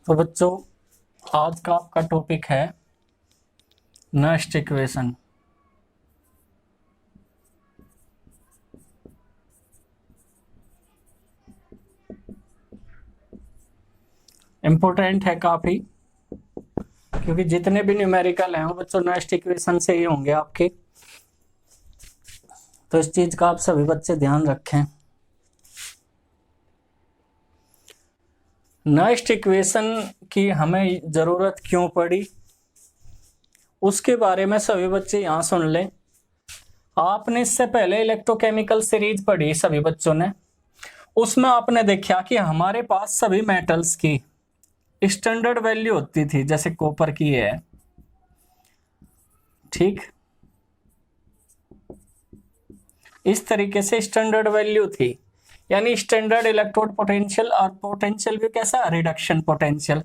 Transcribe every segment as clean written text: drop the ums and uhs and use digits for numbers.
तो बच्चों आज का आपका टॉपिक है नेस्ट इक्वेशन। इम्पोर्टेंट है काफी, क्योंकि जितने भी न्यूमेरिकल हैं वो बच्चों नेस्ट इक्वेशन से ही होंगे आपके। तो इस चीज का आप सभी बच्चे ध्यान रखें। नेस्ट इक्वेशन की हमें जरूरत क्यों पड़ी उसके बारे में सभी बच्चे यहां सुन लें। आपने इससे पहले इलेक्ट्रोकेमिकल सीरीज पढ़ी सभी बच्चों ने, उसमें आपने देखा कि हमारे पास सभी मेटल्स की स्टैंडर्ड वैल्यू होती थी, जैसे कॉपर की है, ठीक। इस तरीके से स्टैंडर्ड वैल्यू थी, यानी स्टैंडर्ड इलेक्ट्रोड पोटेंशियल और पोटेंशियल भी कैसा, रिडक्शन पोटेंशियल।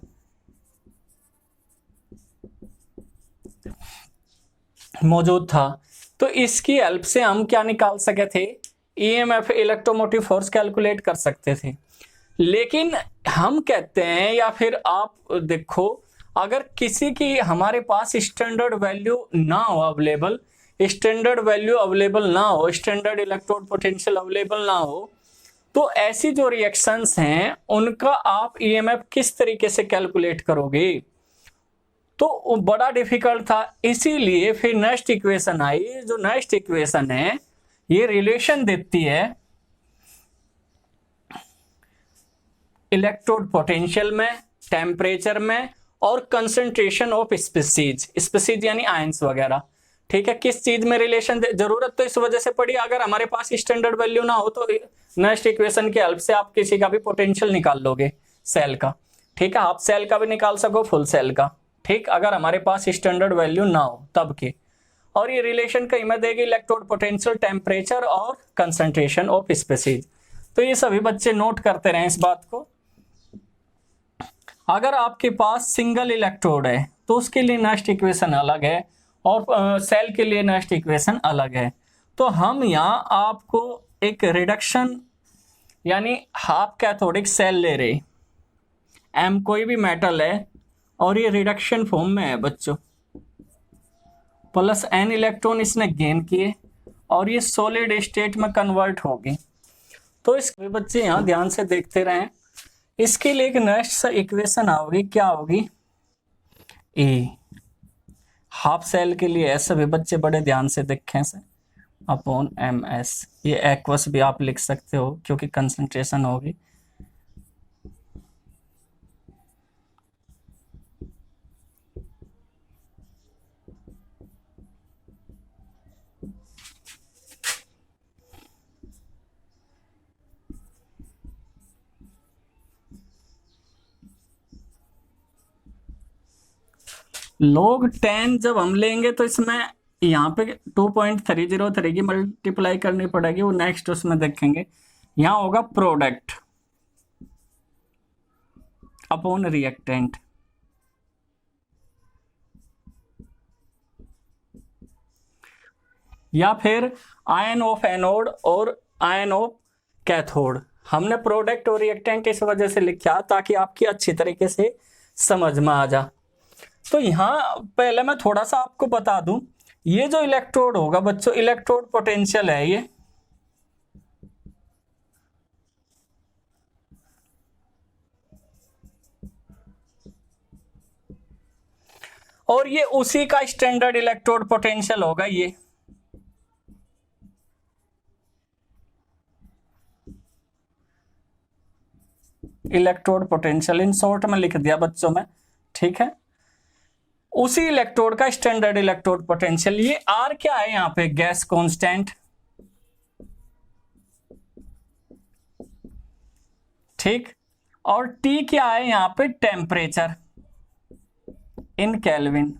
मौजूद था। तो इसकी हेल्प से हम क्या निकाल सके थे, ईएमएफ इलेक्ट्रोमोटिव फोर्स कैलकुलेट कर सकते थे। लेकिन हम कहते हैं, या फिर आप देखो, अगर किसी की हमारे पास स्टैंडर्ड वैल्यू ना हो अवेलेबल, स्टैंडर्ड वैल्यू अवेलेबल ना हो, स्टैंडर्ड इलेक्ट्रोड पोटेंशियल अवेलेबल ना हो, तो ऐसी जो रिएक्शंस हैं उनका आप ईएमएफ किस तरीके से कैलकुलेट करोगे, तो बड़ा डिफिकल्ट था। इसीलिए फिर नेक्स्ट इक्वेशन आई। जो नेक्स्ट इक्वेशन है ये रिलेशन देती है इलेक्ट्रोड पोटेंशियल में, टेम्परेचर में और कंसंट्रेशन ऑफ स्पीसीज यानी आयंस वगैरह, ठीक है। किस चीज में रिलेशन जरूरत तो इस वजह से पड़ी, अगर हमारे पास स्टैंडर्ड वैल्यू ना हो तो नेक्स्ट इक्वेशन की हेल्प से आप किसी का भी पोटेंशियल निकाल लोगे, सेल का, ठीक है। हाफ सेल का भी निकाल सको, फुल सेल का, ठीक, अगर हमारे पास स्टैंडर्ड वैल्यू ना हो तब की। और ये रिलेशन कहीं में देगी इलेक्ट्रोड पोटेंशियल, टेम्परेचर और कंसंट्रेशन ऑफ स्पीसीज। तो ये सभी बच्चे नोट करते रहे इस बात को। अगर आपके पास सिंगल इलेक्ट्रोड है तो उसके लिए नेक्स्ट इक्वेशन अलग है, और सेल के लिए नेक्स्ट इक्वेशन अलग है। तो हम यहाँ आपको एक रिडक्शन यानी हाफ कैथोडिक सेल ले रहे, एम कोई भी मेटल है और ये रिडक्शन फॉर्म में है बच्चों, प्लस एन इलेक्ट्रॉन इसने गेन किए और ये सॉलिड स्टेट में कन्वर्ट होगी। तो इस बच्चे यहाँ ध्यान से देखते रहें। इसके लिए एक नेक्स्ट इक्वेशन आओगी, क्या होगी, ए। हाफ सेल के लिए ऐसे भी बच्चे बड़े ध्यान से देखें से, अपॉन एम एस। ये एक्वस भी आप लिख सकते हो क्योंकि कंसंट्रेशन होगी। log 10 जब हम लेंगे तो इसमें यहाँ पे 2.303 की मल्टीप्लाई करनी पड़ेगी, वो नेक्स्ट उसमें देखेंगे। यहाँ होगा प्रोडक्ट अपॉन रिएक्टेंट, या फिर आयन ऑफ एनोड और आयन ऑफ कैथोड। हमने प्रोडक्ट और रिएक्टेंट इस वजह से लिखा ताकि आपकी अच्छी तरीके से समझ में आ जा। तो यहाँ पहले मैं थोड़ा सा आपको बता दूं, ये जो इलेक्ट्रोड होगा बच्चों, इलेक्ट्रोड पोटेंशियल है ये, और ये उसी का स्टैंडर्ड इलेक्ट्रोड पोटेंशियल होगा। ये इलेक्ट्रोड पोटेंशियल इन शॉर्ट में लिख दिया बच्चों में, ठीक है। उसी इलेक्ट्रोड का स्टैंडर्ड इलेक्ट्रोड पोटेंशियल। ये आर क्या है यहाँ पे, गैस कांस्टेंट, ठीक। और टी क्या है यहाँ पे, टेम्परेचर इन केल्विन।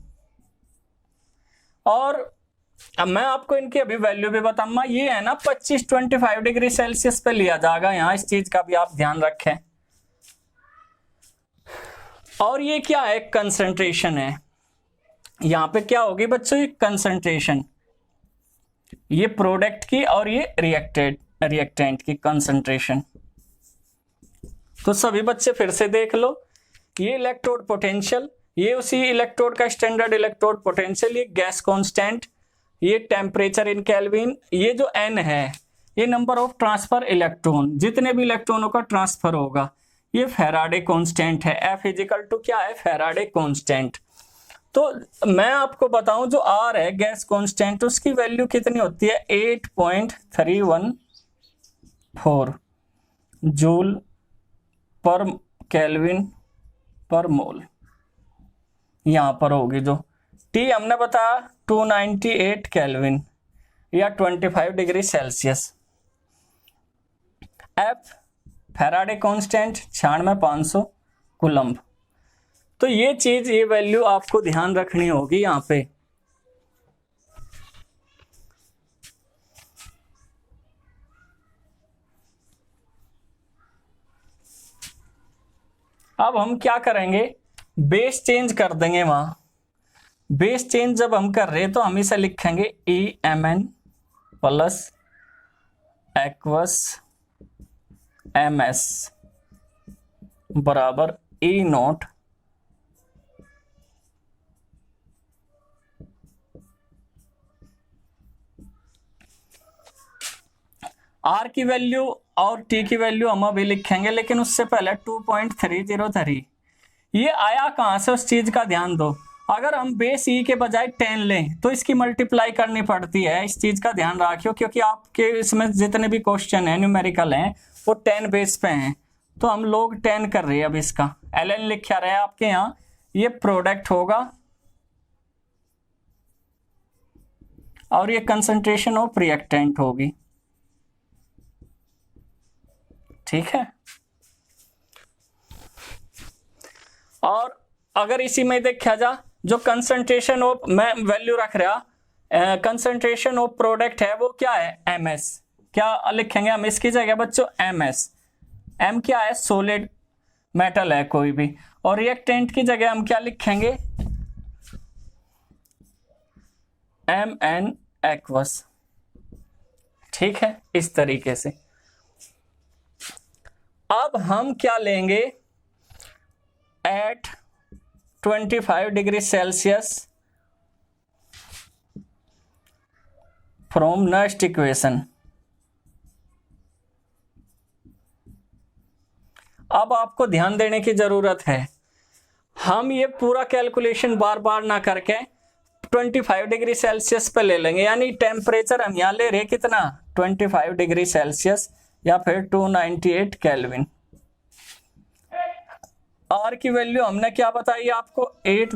और अब मैं आपको इनकी अभी वैल्यू भी बताऊंगा। ये है ना 25-25 डिग्री सेल्सियस पे लिया जाएगा यहाँ, इस चीज का भी आप ध्यान रखें। और ये क्या है, कंसंट्रेशन है। यहाँ पे क्या होगी बच्चों, ये कंसंट्रेशन, ये प्रोडक्ट की और ये रिएक्टेंट की कंसंट्रेशन। तो सभी बच्चे फिर से देख लो, ये इलेक्ट्रोड पोटेंशियल, ये उसी इलेक्ट्रोड का स्टैंडर्ड इलेक्ट्रोड पोटेंशियल, ये गैस कांस्टेंट, ये टेम्परेचर इन केल्विन, ये जो n है ये नंबर ऑफ ट्रांसफर इलेक्ट्रॉन, जितने भी इलेक्ट्रॉनों का ट्रांसफर होगा, ये फैराडे कांस्टेंट है। F इजिकल टू क्या है, फैराडे कांस्टेंट। तो मैं आपको बताऊं जो R है गैस कांस्टेंट, उसकी वैल्यू कितनी होती है 8.314 जूल पर केल्विन पर मोल, यहां पर होगी जो T हमने बताया 298 केल्विन या 25 degree Celsius. F Faraday constant 96,500 coulomb. तो ये चीज, ये वैल्यू आपको ध्यान रखनी होगी यहां पे। अब हम क्या करेंगे, बेस चेंज कर देंगे वहां। बेस चेंज जब हम कर रहे हैं तो हम इसे लिखेंगे EMN प्लस एक्वस MS बराबर E0 R की वैल्यू और T की वैल्यू हम अभी लिखेंगे, लेकिन उससे पहले 2.303 ये आया कहां से, उस चीज का ध्यान दो। अगर हम बेस E के बजाय 10 लें तो इसकी मल्टीप्लाई करनी पड़ती है, इस चीज का ध्यान रखियो, क्योंकि आपके इसमें जितने भी क्वेश्चन है न्यूमेरिकल हैं वो 10 बेस पे हैं, तो हम लोग 10 कर रहे हैं। अब इसका ln लिखा रहे हैं आपके यहाँ, ये प्रोडक्ट होगा और ये कंसंट्रेशन ऑफ रिएक्टेंट होगी, ठीक है। और अगर इसी में देखा जा, जो कंसंट्रेशन ऑफ, मैं वैल्यू रख रहा, कंसंट्रेशन ऑफ प्रोडक्ट है वो क्या है MS, क्या लिखेंगे हम इसकी जगह बच्चों MS। M क्या है, सॉलिड मेटल है कोई भी, और रिएक्टेंट की जगह हम क्या लिखेंगे MN एक्वस, ठीक है, इस तरीके से। अब हम क्या लेंगे, at 25 degree Celsius from next equation. अब आपको ध्यान देने की जरूरत है, हम ये पूरा कैलकुलेशन बार बार ना करके 25 डिग्री सेल्सियस पे ले लेंगे, यानी टेम्परेचर हम यहां ले रहे कितना 25 डिग्री सेल्सियस या फिर 298 केल्विन। R की वैल्यू हमने क्या बताई आपको 8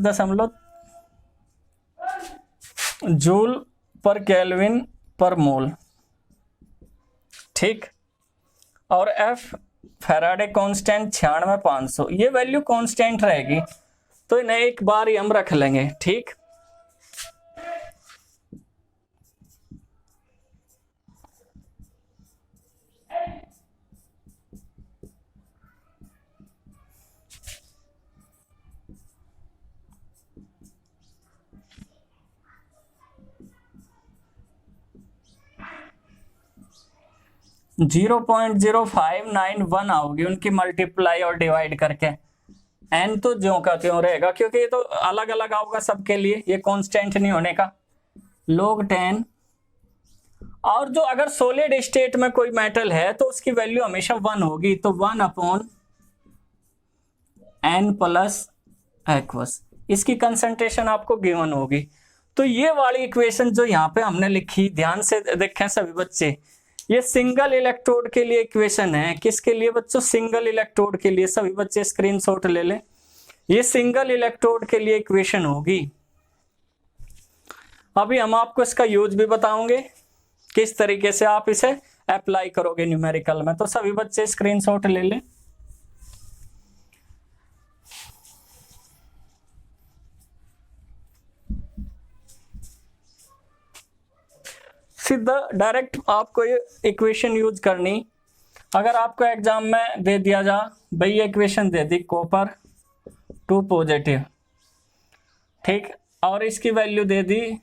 जूल पर केल्विन पर मोल, ठीक। और F फैराडे कांस्टेंट 96,500, ये वैल्यू कांस्टेंट रहेगी, तो इन्हें एक बार ही हम रख लेंगे, ठीक। जीरो 0.0591 आओगी उनकी मल्टीप्लाई और डिवाइड करके। n तो ज्यों का त्यों रहेगा, क्योंकि ये तो अलग अलग आओगा सबके लिए, ये कांस्टेंट नहीं होने का। log 10, और जो अगर सॉलिड स्टेट में कोई मेटल है तो उसकी वैल्यू हमेशा 1 होगी, तो 1/n प्लस एक्वस, इसकी कंसंट्रेशन आपको गिवन होगी। तो ये वाली इक्वेशन जो यहाँ पे हमने लिखी, ध्यान से देखें सभी बच्चे, ये सिंगल इलेक्ट्रोड के लिए इक्वेशन है। किसके लिए बच्चों, सिंगल इलेक्ट्रोड के लिए। सभी बच्चे स्क्रीनशॉट ले लें, ये सिंगल इलेक्ट्रोड के लिए इक्वेशन होगी। अभी हम आपको इसका यूज भी बताओगे, किस तरीके से आप इसे अप्लाई करोगे न्यूमेरिकल में। तो सभी बच्चे स्क्रीनशॉट ले लें। सीधा डायरेक्ट आपको ये इक्वेशन यूज करनी। अगर आपको एग्जाम में दे दिया जा भाई ये इक्वेशन दे दी कॉपर 2 पॉजिटिव, ठीक, और इसकी वैल्यू दे दी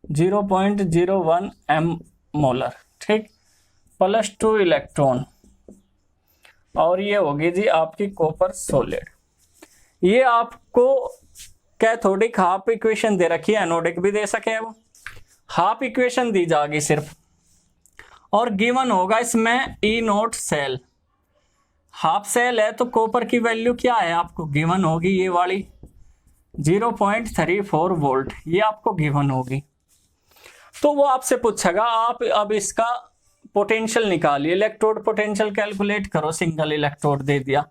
0.01 m मोलर, ठीक, +2 इलेक्ट्रॉन, और ये होगी जी आपकी कॉपर सॉलिड। ये आपको कैथोडिक हाफ इक्वेशन दे रखी है, एनोडिक भी दे सके वो हाफ इक्वेशन दी जाएगी सिर्फ, और गिवन होगा इसमें ई नोट सेल। हाफ सेल है तो कॉपर की वैल्यू क्या है आपको गिवन होगी, ये वाली 0.34 वोल्ट, ये आपको गिवन होगी। तो वो आपसे पूछेगा आप अब इसका पोटेंशियल निकालिए, इलेक्ट्रोड पोटेंशियल कैलकुलेट करो, सिंगल इलेक्ट्रोड दे दिया।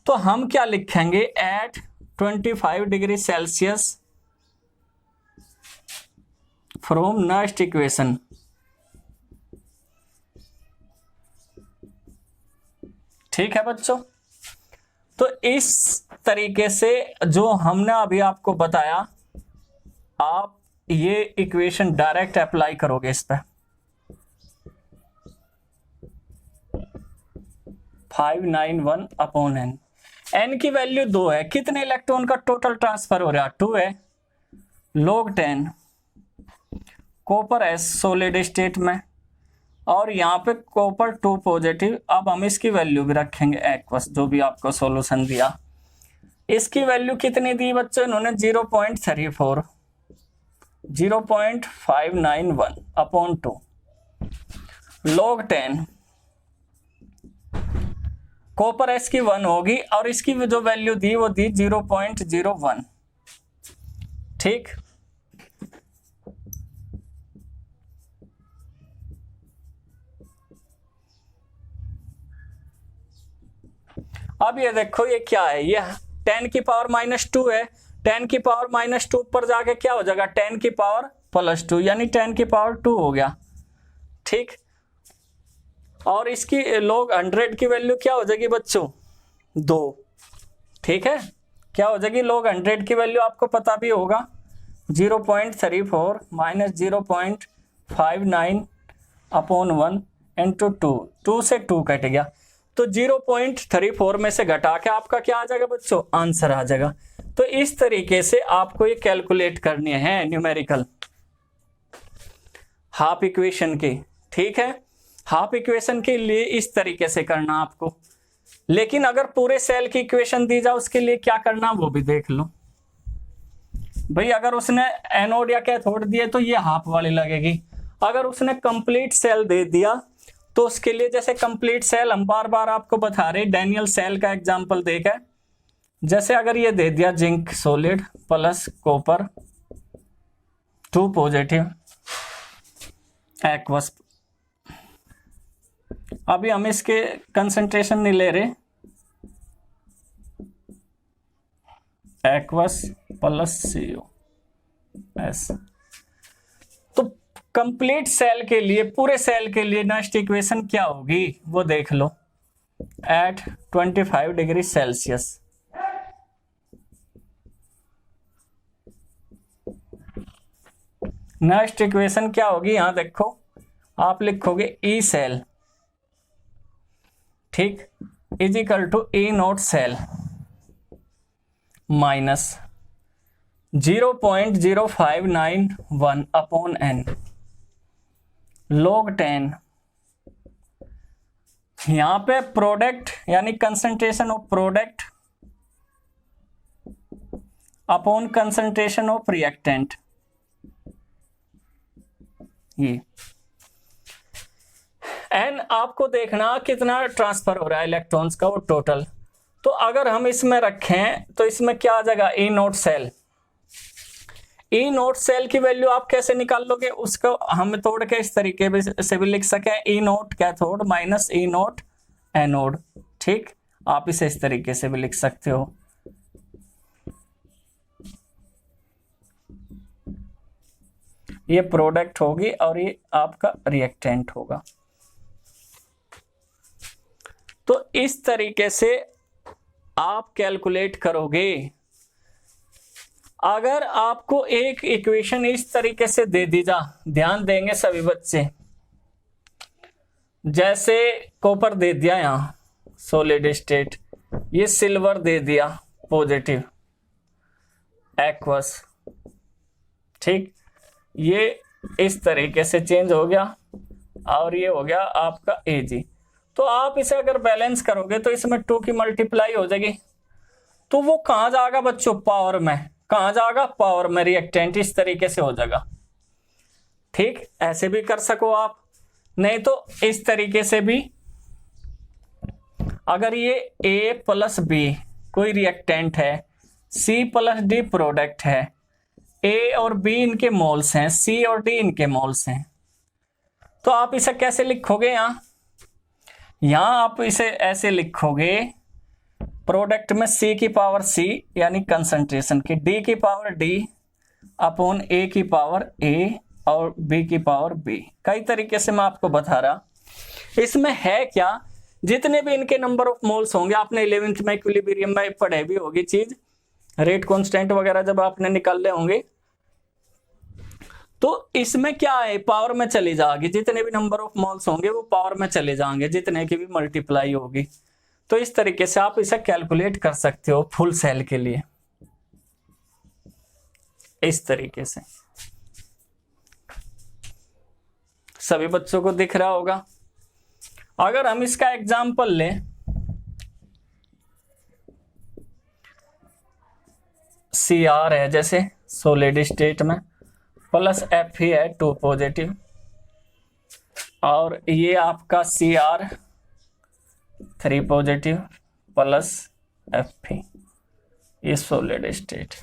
तो हम क्या लिखेंगे, at 25 degree Celsius from next equation. ठीक है बच्चों, तो इस तरीके से जो हमने अभी आपको बताया, आप ये इक्वेशन डायरेक्ट अप्लाई करोगे इस पे। 591 अपॉन एन, एन की वैल्यू 2 है, कितने इलेक्ट्रॉन का टोटल ट्रांसफर हो रहा है, 2 है, log 10 copper S solid state में, और यहाँ पे कॉपर 2 पॉजिटिव। अब हम इसकी वैल्यू भी रखेंगे एक्वस, जो भी आपको सॉल्यूशन दिया। इसकी वैल्यू कितनी दी बच्चों इन्होंने, 0.34, 0.591 अपॉन 2 log 10 कॉपर एस की 1 होगी, और इसकी जो वैल्यू दी वो दी 0.01। ठीक, अब ये देखो ये क्या है, ये 10 की पावर -2 है, 10 की पावर -2 ऊपर जाके क्या हो जाएगा, 10 की पावर +2, यानी 10 की पावर 2 हो गया। ठीक, और इसकी log 100 की वैल्यू क्या हो जाएगी बच्चों, 2। ठीक है, क्या हो जाएगी, log 100 की वैल्यू आपको पता भी होगा, 0.34 - 0.59 अपॉन 1 इंटू 2 से 2 कट गया, तो 0.34 में से घटा के आपका क्या आ जाएगा बच्चों, आंसर आ जाएगा। तो इस तरीके से आपको ये कैलकुलेट करनी है न्यूमेरिकल हाफ इक्वेशन की। ठीक है, हाफ इक्वेशन के लिए इस तरीके से करना आपको, लेकिन अगर पूरे सेल की इक्वेशन दी जाए उसके लिए क्या करना वो भी देख लो भाई। अगर उसने एनोड या कैथोड दिए तो ये हाफ वाली लगेगी, अगर उसने कंप्लीट सेल दे दिया तो उसके लिए, जैसे कंप्लीट सेल हम बार बार आपको बता रहे, डैनियल सेल का एग्जांपल देकर, जैसे अगर ये दे दिया zinc solid plus copper 2 positive aqueous, अभी हम इसके कंसंट्रेशन नहीं ले रहे, एक्वस प्लस COS। तो कंप्लीट सेल के लिए, पूरे सेल के लिए नेक्स्ट इक्वेशन क्या होगी वो देख लो, at 25 degree Celsius. Next equation क्या होगी, यहां देखो आप लिखोगे ई सेल, ठीक, is equal to E naught cell minus 0.0591 upon n log 10। यहां पे प्रोडक्ट यानी concentration of product upon concentration of reactant, ये एन आपको देखना कितना ट्रांसफर हो रहा है इलेक्ट्रॉन्स का वो टोटल। तो अगर हम इसमें रखें तो इसमें क्या आ जाएगा, ई naught cell. E naught cell की वैल्यू आप कैसे निकाल लोगे, उसको हम तोड़ के इस तरीके से भी लिख सके, ई note cathode minus E note anode. ठीक, आप इसे इस तरीके से भी लिख सकते हो। ये प्रोडक्ट होगी और ये आपका रिएक्टेंट होगा। तो इस तरीके से आप कैलकुलेट करोगे। अगर आपको एक इक्वेशन इस तरीके से दे दी जा, ध्यान देंगे सभी बच्चे, जैसे कॉपर दे दिया यहां सॉलिड स्टेट, ये सिल्वर दे दिया पॉजिटिव एक्वस, ठीक, ये इस तरीके से चेंज हो गया और ये हो गया आपका Ag। तो आप इसे अगर बैलेंस करोगे तो इसमें 2 की मल्टीप्लाई हो जाएगी, तो वो कहां जाएगा बच्चों, पावर में। कहां जाएगा, पावर में। रिएक्टेंट इस तरीके से हो जाएगा। ठीक, ऐसे भी कर सको आप, नहीं तो इस तरीके से भी। अगर ये A प्लस B कोई रिएक्टेंट है, C प्लस D प्रोडक्ट है, A और B इनके मोल्स हैं, C और D इनके मोल्स हैं, तो आप इसे कैसे लिखोगे? यहां आप इसे ऐसे लिखोगे, प्रोडक्ट में C की पावर C यानी कंसंट्रेशन की, D की पावर D अपॉन A की पावर A और B की पावर B। कई तरीके से मैं आपको बता रहा। इसमें है क्या, जितने भी इनके नंबर ऑफ मोल्स होंगे, आपने 11th में इक्विलिब्रियम में पढ़े भी होगी चीज, रेट कांस्टेंट वगैरह जब आपने निकाले होंगे, तो इसमें क्या है, पावर में चली जाएगी। जितने भी नंबर ऑफ मोल्स होंगे वो पावर में चले जाएंगे, जितने की भी मल्टीप्लाई होगी। तो इस तरीके से आप इसे कैलकुलेट कर सकते हो फुल सेल के लिए, इस तरीके से। सभी बच्चों को दिख रहा होगा। अगर हम इसका एग्जाम्पल लें, Cr है जैसे सॉलिड स्टेट में, प्लस Fe है 2 पॉजिटिव, और ये आपका Cr 3 पॉजिटिव प्लस Fe, ये सॉलिड स्टेट।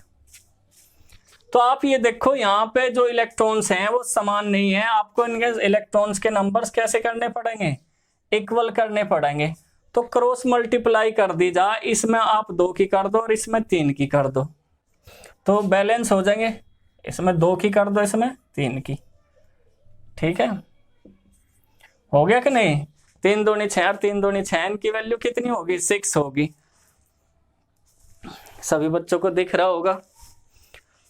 तो आप ये देखो, यहाँ पे जो इलेक्ट्रॉन्स हैं वो समान नहीं है। आपको इनके इलेक्ट्रॉन्स के नंबर्स कैसे करने पड़ेंगे, इक्वल करने पड़ेंगे। तो क्रॉस मल्टीप्लाई कर दी जा, इसमें आप 2 की कर दो और इसमें 3 की कर दो, तो बैलेंस हो जाएंगे। इसमें 2 की कर दो, इसमें 3 की। ठीक है, हो गया कि नहीं? 3 दूनी 6 और 3 दूनी 6, इनकी वैल्यू कितनी होगी, 6 होगी। सभी बच्चों को दिख रहा होगा।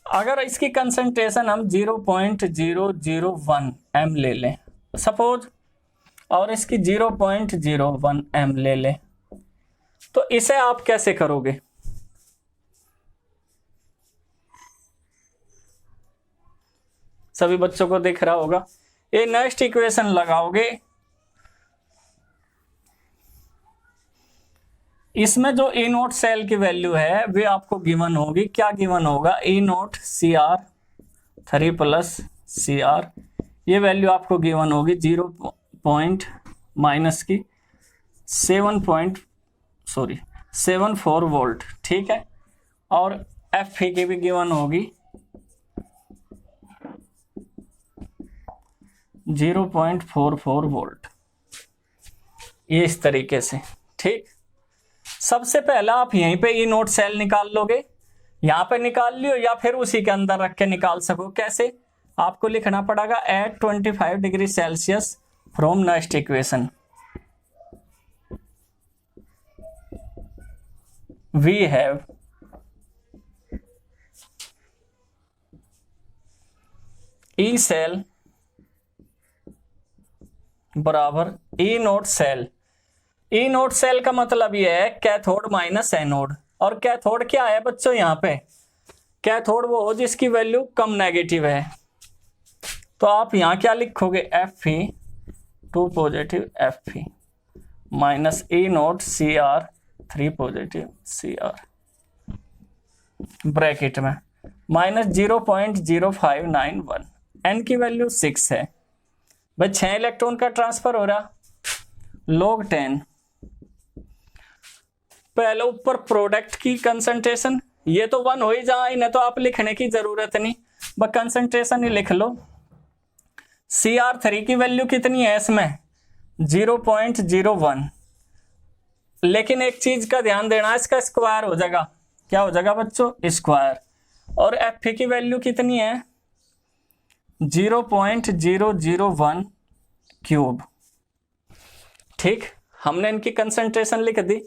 अगर इसकी कंसंट्रेशन हम 0.001 m ले लें सपोज, और इसकी 0.01 m ले लें, तो इसे आप कैसे करोगे? सभी बच्चों को दिख रहा होगा। ये नेक्स्ट इक्वेशन लगाओगे, इसमें जो E नोट सेल की वैल्यू है वे आपको गिवन होगी। क्या गिवन होगा? E note Cr 3 plus Cr, ये वैल्यू आपको गिवन होगी 0 माइनस की 74 वोल्ट। ठीक है, और Fe की भी गिवन होगी 0.44 वोल्ट, ये इस तरीके से। ठीक, सबसे पहला आप यहीं पे ई नोट सेल निकाल लोगे, यहां पे निकाल लियो, या फिर उसी के अंदर रख के निकाल सको। कैसे? आपको लिखना पड़ेगा at 25 degree Celsius from next equation, we have E cell बराबर E naught cell. E naught cell का मतलब यह है कैथोड माइनस एनोड, और कैथोड क्या है बच्चों? यहाँ पे कैथोड वो हो जिसकी वैल्यू कम नेगेटिव है। तो आप यहाँ क्या लिखोगे? Fe 2 positive Fe minus E naught Cr 3 positive Cr, bracket में माइनस 0.0591, n की वैल्यू 6 है भाई, 6 इलेक्ट्रॉन का ट्रांसफर हो रहा, log 10। पहले ऊपर प्रोडक्ट की कंसंट्रेशन, ये तो 1 हो ही जाए, इन्हें तो आप लिखने की जरूरत नहीं, बस कंसंट्रेशन ही लिख लो। Cr3 की वैल्यू कितनी है इसमें? 0.01, लेकिन एक चीज का ध्यान देना, इसका स्क्वायर हो जाएगा। क्या हो जाएगा बच्चों? स्क्वायर। और Fe की वैल्यू कितनी है? 0.001 क्यूब। ठीक, हमने इनकी कंसंट्रेशन लिख दी।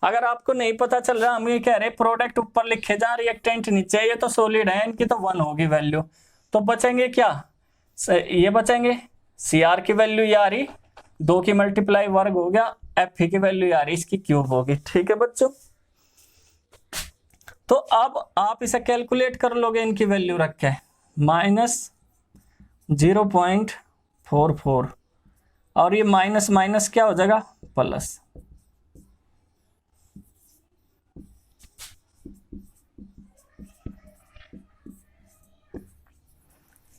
अगर आपको नहीं पता चल रहा, हम ये कह रहे प्रोडक्ट ऊपर लिखे जा, रिएक्टेंट नीचे, ये तो सॉलिड है, इनकी तो 1 होगी वैल्यू, तो बचेंगे क्या? ये बचेंगे Cr की वैल्यू ये आ रही, 2 की मल्टीप्लाई वर्ग हो गया, Fe की वैल्यू आ रही, इसकी क्यूब होगी। ठीक है बच्चों, तो अब आप इसे कैलकुलेट कर लोगे इनकी वैल्यू रख के, माइनस 0.44, और ये माइनस माइनस क्या हो जाएगा? प्लस।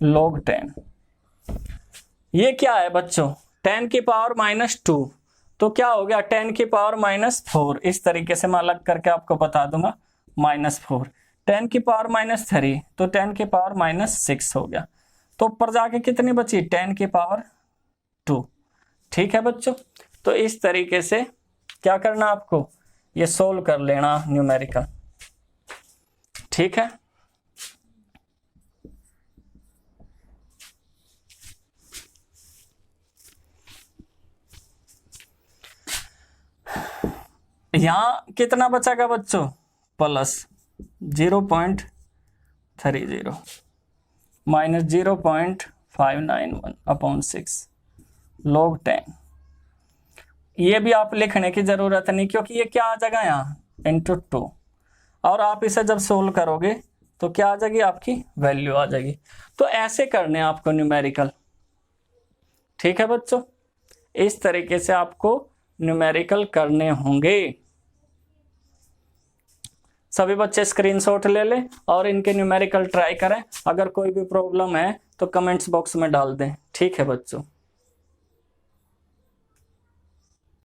log 10। ये क्या है बच्चों, 10 की पावर -2, तो क्या हो गया 10 की पावर -4। इस तरीके से मैं अलग करके आपको बता दूंगा, -4। 10 की पावर -3 तो 10 की पावर -6 हो गया। तो ऊपर जाके कितनी बची, 10 की पावर 2। ठीक है बच्चों, तो इस तरीके से क्या करना आपको, ये सोल्व कर लेना न्यूमेरिकल। ठीक है, यहां कितना बचेगा बच्चों, +0.30 -0.591/6 log 10। ये भी आप लिखने की जरूरत नहीं, क्योंकि ये क्या आ जाएगा यहाँ ×2, और आप इसे जब सोल्व करोगे तो क्या आ जाएगी, आपकी वैल्यू आ जाएगी। तो ऐसे करने आपको न्यूमेरिकल। ठीक है बच्चों, इस तरीके से आपको न्यूमेरिकल करने होंगे। सभी बच्चे स्क्रीनशॉट ले लें और इनके न्यूमेरिकल ट्राई करें। अगर कोई भी प्रॉब्लम है तो कमेंट्स बॉक्स में डाल दें। ठीक है बच्चों।